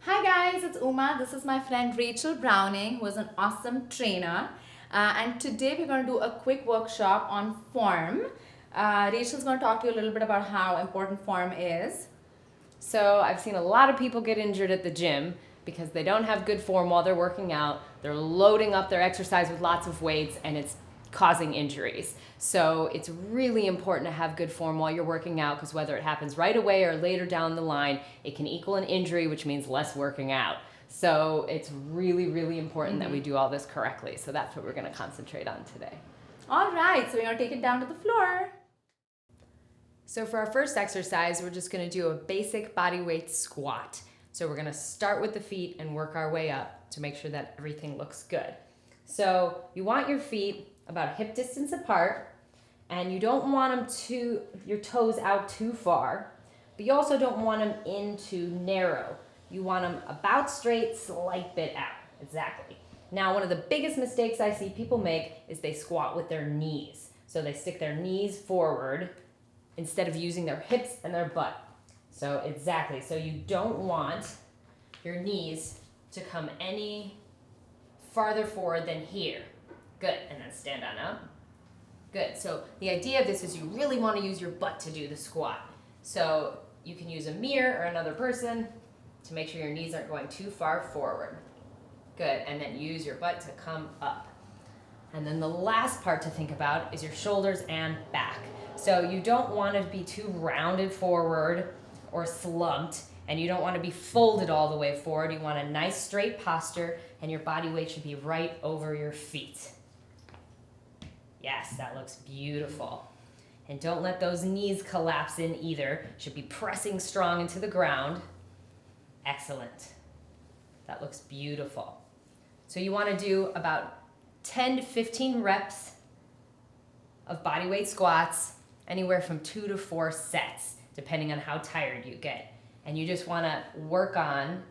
Hi guys, it's Uma. This is my friend Rachel Browning, who is an awesome trainer. And today we're going to do a quick workshop on form. Rachel's going to talk to you a little bit about how important form is. So I've seen a lot of people get injured at the gym because they don't have good form while they're working out. They're loading up their exercise with lots of weights and it's causing injuries. So it's really important to have good form while you're working out, because whether it happens right away or later down the line, it can equal an injury, which means less working out. So it's really, really important that we do all this correctly. So that's what we're going to concentrate on today. All right, so we're going to take it down to the floor. So for our first exercise, we're just gonna do a basic body weight squat. So we're gonna start with the feet and work our way up to make sure that everything looks good. So you want your feet about hip distance apart, and you don't want them your toes out too far, but you also don't want them in too narrow. You want them about straight, slight bit out, exactly. Now, one of the biggest mistakes I see people make is they squat with their knees. So they stick their knees forward instead of using their hips and their butt. So exactly, so you don't want your knees to come any farther forward than here. Good, and then stand on up. Good, so the idea of this is you really want to use your butt to do the squat. So you can use a mirror or another person to make sure your knees aren't going too far forward. Good, and then use your butt to come up. And then the last part to think about is your shoulders and back. So you don't want to be too rounded forward or slumped, and you don't want to be folded all the way forward. You want a nice straight posture, and your body weight should be right over your feet. Yes, that looks beautiful. And don't let those knees collapse in either. Should be pressing strong into the ground. Excellent. That looks beautiful. So you want to do about 10 to 15 reps of body weight squats, anywhere from 2 to 4 sets, depending on how tired you get. And you just want to work on,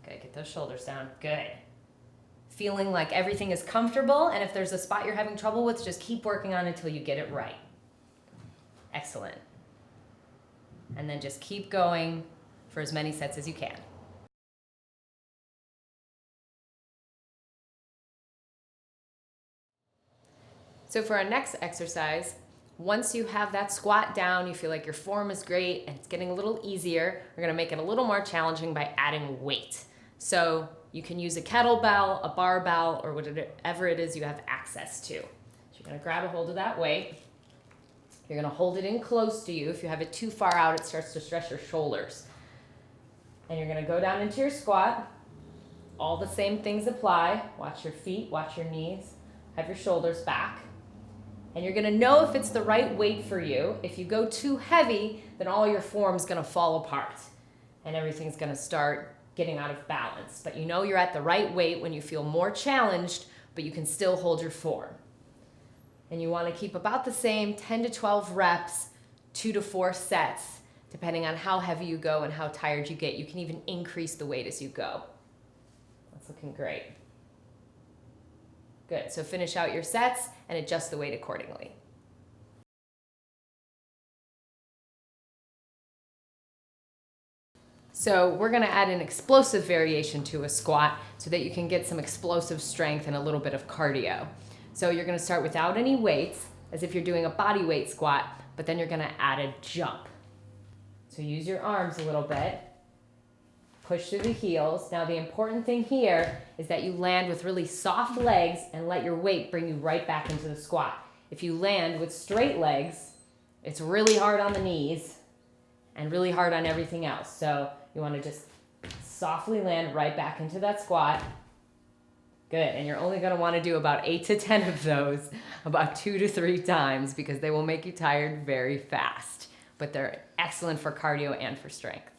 okay, get those shoulders down, good. Feeling like everything is comfortable, and if there's a spot you're having trouble with, just keep working on it until you get it right. Excellent. And then just keep going for as many sets as you can. So for our next exercise, once you have that squat down, you feel like your form is great and it's getting a little easier, we're gonna make it a little more challenging by adding weight. So you can use a kettlebell, a barbell, or whatever it is you have access to. So you're gonna grab a hold of that weight. You're gonna hold it in close to you. If you have it too far out, it starts to stress your shoulders. And you're gonna go down into your squat. All the same things apply. Watch your feet, watch your knees, have your shoulders back. And you're gonna know if it's the right weight for you. If you go too heavy, then all your form's gonna fall apart and everything's gonna start getting out of balance. But you know you're at the right weight when you feel more challenged, but you can still hold your form. And you wanna keep about the same 10 to 12 reps, 2 to 4 sets, depending on how heavy you go and how tired you get. You can even increase the weight as you go. That's looking great. Good, so finish out your sets and adjust the weight accordingly. So we're gonna add an explosive variation to a squat so that you can get some explosive strength and a little bit of cardio. So you're gonna start without any weights, as if you're doing a body weight squat, but then you're gonna add a jump. So use your arms a little bit. Push through the heels. Now the important thing here is that you land with really soft legs and let your weight bring you right back into the squat. If you land with straight legs, it's really hard on the knees and really hard on everything else. So you want to just softly land right back into that squat. Good, and you're only gonna wanna do about 8 to 10 of those, about 2 to 3 times, because they will make you tired very fast. But they're excellent for cardio and for strength.